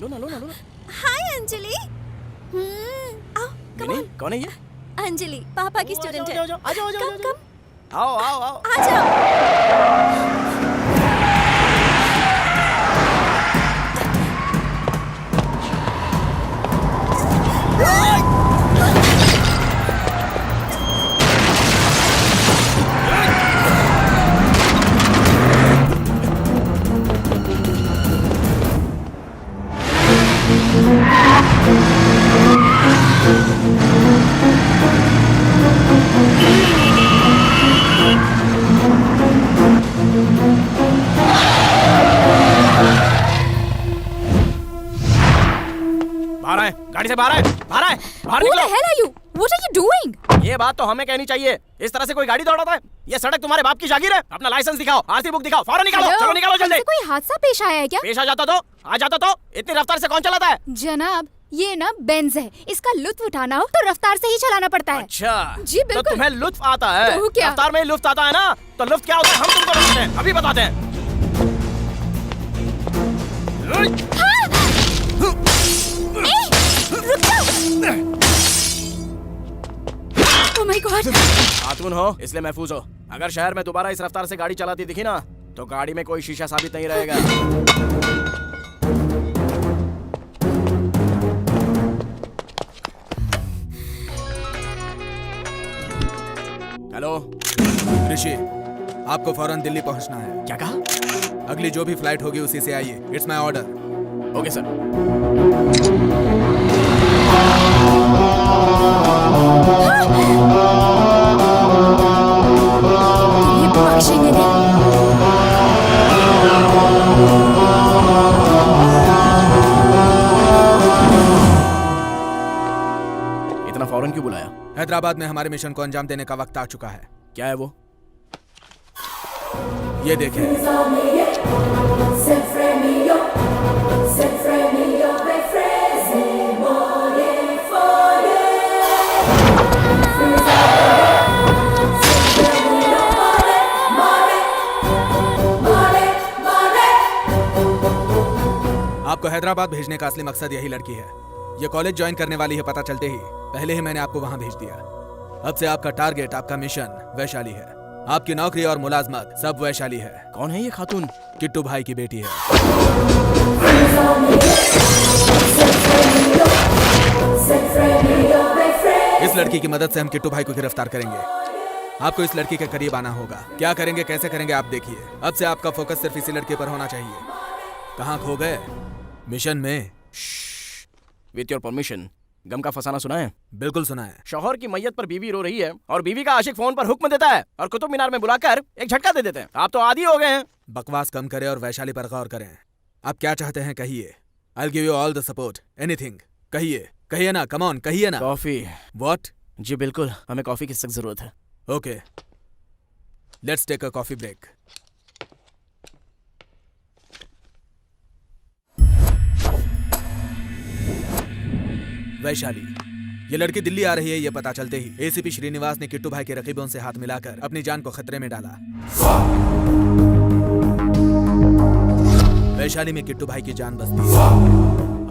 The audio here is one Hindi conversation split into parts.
लो। हाय अंजलि। आओ, कम ऑन। कौन है ये? अंजलि पापा की स्टूडेंट है। आ जाओ। कम आओ। आ जाओ। बाहर आए, गाड़ी से बाहर आए, बाहर Who the निकलो। hell are you? What are you doing? ये बात तो हमें कहनी चाहिए। इस तरह से कोई गाड़ी दौड़ाता है? ये सड़क तुम्हारे बाप की जागीर है। अपना लाइसेंस दिखाओ, आरसी बुक दिखाओ, फौरन निकालो। Hello? चलो निकालो जल्दी। हमसे कोई हादसा पेश आया है क्या? पेश आ जाता तो इतनी रफ्तार से कौन चलाता है? जनाब, ये ना बेंज है। इसका लुत्फ उठाना हो तो रफ्तार से ही चलाना पड़ता है। अच्छा जी बिल्कुल। तो तुम्हें लुत्फ आता है? तो क्या? रफ्तार में ही लुत्फ आता है ना? तो लुत्फ क्या होता है हम तुमको बताते हैं, अभी बताते हैं। रुक जाओ। Oh my God! खातून हो इसलिए महफूज हो। अगर शहर में दोबारा इस रफ्तार से गाड़ी चलाती दिखी ना तो गाड़ी में कोई शीशा साबित नहीं रहेगा। हेलो ऋषि, आपको फौरन दिल्ली पहुंचना है। क्या कहा? अगली जो भी फ्लाइट होगी उसी से आइए। It's my order. Okay sir. ये बख्शेंगे नहीं। इतना फौरन क्यों बुलाया? हैदराबाद में हमारे मिशन को अंजाम देने का वक्त आ चुका है। क्या है वो? ये देखें। आपको हैदराबाद भेजने का असली मकसद यही लड़की है। ये कॉलेज ज्वाइन करने वाली है पता चलते ही पहले ही मैंने आपको वहां भेज दिया। अब से आपका टारगेट, आपका मिशन वैशाली है। आपकी नौकरी और मुलाजमत सब वैशाली है। कौन है ये खातून? किट्टू भाई की बेटी है। इस लड़की की मदद से हम किट्टू भाई को गिरफ्तार करेंगे। आपको इस लड़की के करीब आना होगा। क्या करेंगे, कैसे करेंगे आप देखिए। अब से आपका फोकस सिर्फ इसी लड़के पर होना चाहिए। कहाँ खो गए? मिशन में। विथ योर परमिशन, गम का फसाना सुना है? बिल्कुल सुना है। शौहर की मैयत पर बीवी रो रही है और बीवी का आशिक फोन पर हुक्म देता है और कुतुब मीनार में बुलाकर एक झटका दे देते हैं। आप तो आदी हो गए हैं। बकवास कम करें और वैशाली पर गौर करें। आप क्या चाहते हैं कहिए। I'll give you all the support, anything। कहिए ना, कम ऑन कहिए ना। कॉफी। What? जी बिल्कुल, हमें कॉफी की सख्त जरूरत है। Okay, let's take a coffee break। Vaishali, ये लड़की दिल्ली आ रही है ये पता चलते ही एसीपी श्रीनिवास ने किट्टू भाई के रकीबों से हाथ मिलाकर अपनी जान को खतरे में डाला। वैशाली में किट्टू भाई की जान बसती है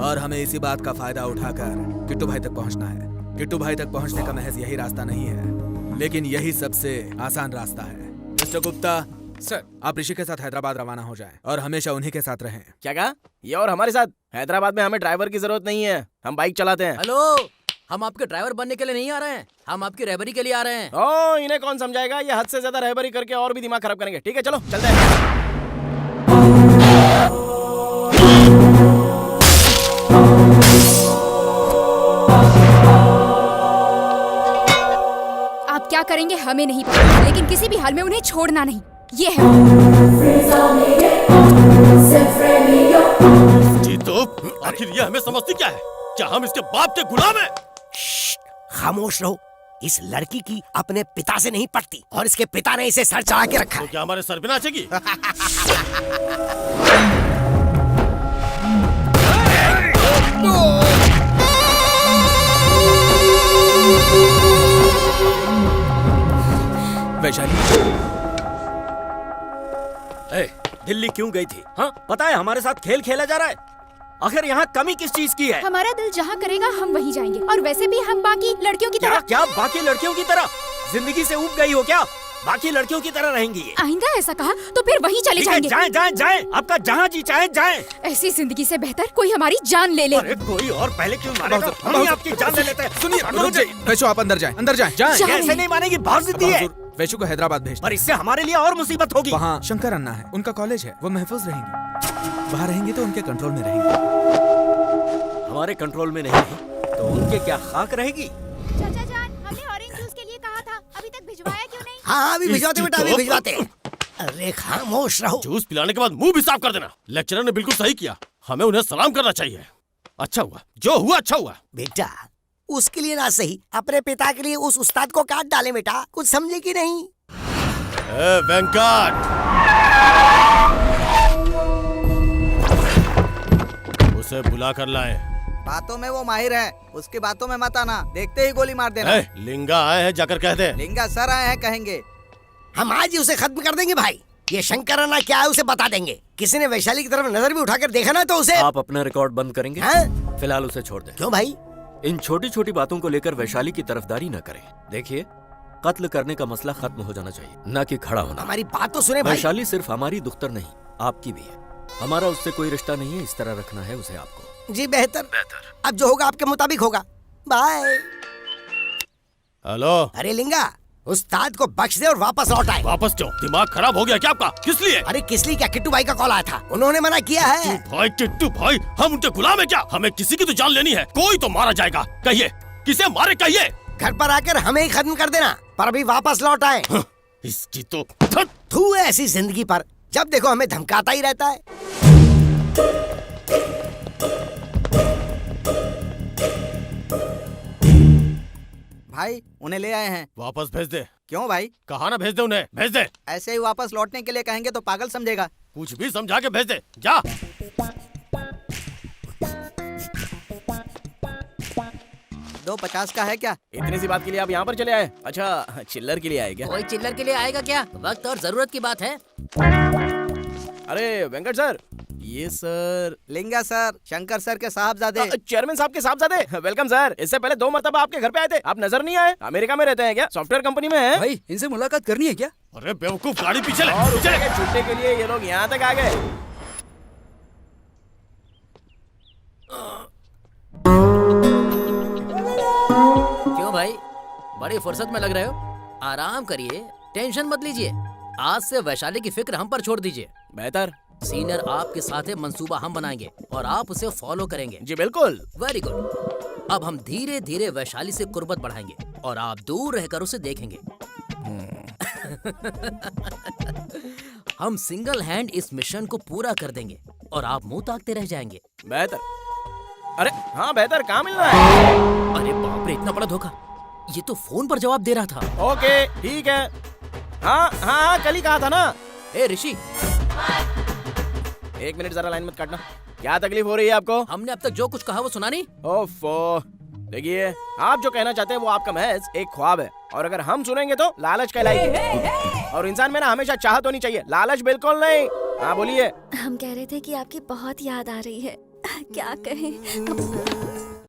और हमें इसी बात का फायदा उठाकर किट्टू भाई तक पहुंचना है। किट्टू भाई तक पहुंचने का महज यही रास्ता नहीं है, लेकिन यही सबसे आसान रास्ता है। मिस्टर गुप्ता सर, आप ऋषि के साथ हैदराबाद रवाना हो जाएं और हमेशा उन्हीं के साथ रहें। क्या कहा? ये और हमारे साथ? हैदराबाद में हमें ड्राइवर की जरूरत नहीं है, हम बाइक चलाते हैं। हेलो, हम आपके ड्राइवर बनने के लिए नहीं आ रहे हैं, हम आपकी रहबरी के लिए आ रहे हैं। ओ, इन्हें कौन समझाएगा? ये हद से ज्यादा रहबरी करके और भी दिमाग खराब करेंगे। ठीक है चलो चलते हैं। आप क्या करेंगे हमें नहीं पता, लेकिन किसी भी हाल में उन्हें छोड़ना नहीं। ये है जी तो आखिर ये हमें समझती क्या है? क्या हम इसके बाप के गुलाम हैं? खामोश रहो। इस लड़की की अपने पिता से नहीं पटती और इसके पिता ने इसे सर चढ़ा के रखा तो है। क्या हमारे सर पे नाचेगी? वैशाली, दिल्ली क्यों गई थी? हाँ, पता है हमारे साथ खेल खेला जा रहा है। आखिर यहाँ कमी किस चीज की है? हमारा दिल जहाँ करेगा हम वहीं जाएंगे, और वैसे भी हम बाकी लड़कियों की क्या तरह। क्या बाकी लड़कियों की तरह जिंदगी से ऊब गई हो क्या? बाकी लड़कियों की तरह रहेंगी ये। आइंदा ऐसा कहा तो फिर वहीं चले ठीक है, जाएंगे। जाएं जाएं जाएं, आपका जहाँ जी चाहे जाएं। ऐसी जिंदगी से बेहतर कोई हमारी जान ले ले। अरे कोई और पहले क्यों मारेगा? हम ही आपकी जान ले लेते हैं। सुनिए, छोड़ो रुक जाइए। वैशु आप अंदर जाएं, अंदर जाएं, जाएं। जा- कैसे नहीं मानेगी? बहुत जिद्दी है। वैशु को हैदराबाद भेज। पर इससे हमारे लिए और मुसीबत होगी। वहाँ शंकर अन्ना है, उनका कॉलेज है, वो महफूज रहेंगी। वहाँ रहेंगे तो उनके कंट्रोल में रहेंगे। हमारे कंट्रोल में नहीं है तो उनके क्या खाक रहेगी? चाचा जान, हमने ऑरेंज जूस के लिए कहा था, अभी तक भिजवाया क्यों नहीं? हाँ अभी भिजवाते इसकी बेटा, अभी तो- भिजवाते। अरे खामोश रहो। जूस पिलाने के बाद मुंह भी साफ कर देना। लेक्चरर ने बिल्कुल सही किया, हमें उन्हें सलाम करना चाहिए। अच्छा हुआ, जो हुआ अच्छा हुआ। बेटा उसके लिए ना सही, अपने पिता के लिए उस उस्ताद को काट डाले बेटा, कुछ समझे कि नहीं? ए वेंकट, उसे बुला कर लाए। बातों में वो माहिर है, उसकी बातों में मत आना, देखते ही गोली मार देना। ए, लिंगा आए हैं, जाकर कह दे। लिंगा सर आए हैं कहेंगे। हम आज ही उसे खत्म कर देंगे भाई। ये शंकराना क्या है उसे बता देंगे। किसी ने वैशाली की तरफ नजर भी उठाकर देखा ना तो उसे। आप अपना रिकॉर्ड बंद करेंगे? हाँ? फिलहाल उसे छोड़ दें। क्यों भाई? इन छोटी छोटी बातों को लेकर वैशाली की तरफदारी न करें। देखिए, कत्ल करने का मसला खत्म हो जाना चाहिए, न कि खड़ा होना। हमारी बात तो सुने भाई। वैशाली सिर्फ हमारी दुख्तर नहीं, आपकी भी है। हमारा उससे कोई रिश्ता नहीं है, इस तरह रखना है उसे आपको। जी बेहतर। अब जो होगा आपके मुताबिक होगा। बाय। हेलो, अरे लिंगा, उस्ताद को बख्श दे और वापस लौट आए। वापस क्यों? दिमाग खराब हो गया क्या आपका? किस लिए? अरे किस लिए क्या, किट्टू भाई का कॉल आया था, उन्होंने मना किया है। भाई टिट्टू भाई, हम उनके गुलाम है क्या? हमें किसी की तो जान लेनी है, कोई तो मारा जाएगा। कहिए, किसे मारे कहिए। घर पर आकर हमें ही खत्म कर देना, पर अभी वापस लौट आए। इसकी तो थू है ऐसी जिंदगी पर, जब देखो हमें धमकाता ही रहता है। भाई उन्हें ले आए हैं। वापस भेज दे। क्यों भाई? कहा ना भेज दे उन्हें, भेज दे। ऐसे ही वापस लौटने के लिए कहेंगे तो पागल समझेगा। कुछ भी समझा के भेज दे, जा। 250 का है क्या? इतनी सी बात के लिए आप यहाँ पर चले आए? अच्छा, चिल्लर के लिए आए क्या? कोई चिल्लर के लिए आएगा क्या? वक्त और जरूरत की बात है। अरे वेंकट सर, ये सर लिंगा सर, शंकर सर के साहबजादे। चेयरमैन साहब के साहबजादे। Welcome sir. इससे पहले 2 मरतबा आपके घर पे आए थे, आप नजर नहीं आए। अमेरिका में रहते हैं क्या? सॉफ्टवेयर कंपनी में हैं? भाई इनसे मुलाकात करनी है क्या? अरे बेवकूफ, गाड़ी पीछे ले, और पीछे ले। छुट्टे के लिए ये लोग यहाँ तक आ गए। क्यों भाई, बड़ी फुर्सत में लग रहे हो? आराम करिए, टेंशन मत लीजिए। आज से वैशाली की फिक्र हम पर छोड़ दीजिए। बेहतर। सीनियर आपके साथ है, मंसूबा हम बनाएंगे और आप उसे फॉलो करेंगे। जी बिल्कुल। Very good. अब हम धीरे धीरे वैशाली से कुर्बत बढ़ाएंगे और आप दूर रहकर उसे देखेंगे। हम सिंगल हैंड इस मिशन को पूरा कर देंगे और आप मुंह ताकते रह जाएंगे। बेहतर। अरे हाँ बेहतर, कहाँ मिलना है? अरे बाप रे, इतना बड़ा धोखा। ये तो फोन पर जवाब दे रहा था। ओके ठीक है। हाँ हाँ हाँ, कल ही कहा था ना। ए ऋषि, 1 मिनट जरा लाइन मत काटना। क्या तकलीफ हो रही है आपको? हमने अब तक जो कुछ कहा वो सुना नहीं। ओफो, देखिए आप जो कहना चाहते हैं वो आपका महज एक ख्वाब है, और अगर हम सुनेंगे तो लालच कहलाएगी। और इंसान में ना हमेशा चाहत होनी चाहिए, लालच बिल्कुल नहीं। हाँ बोलिए। हम कह रहे थे कि आपकी बहुत याद आ रही है, क्या कहें।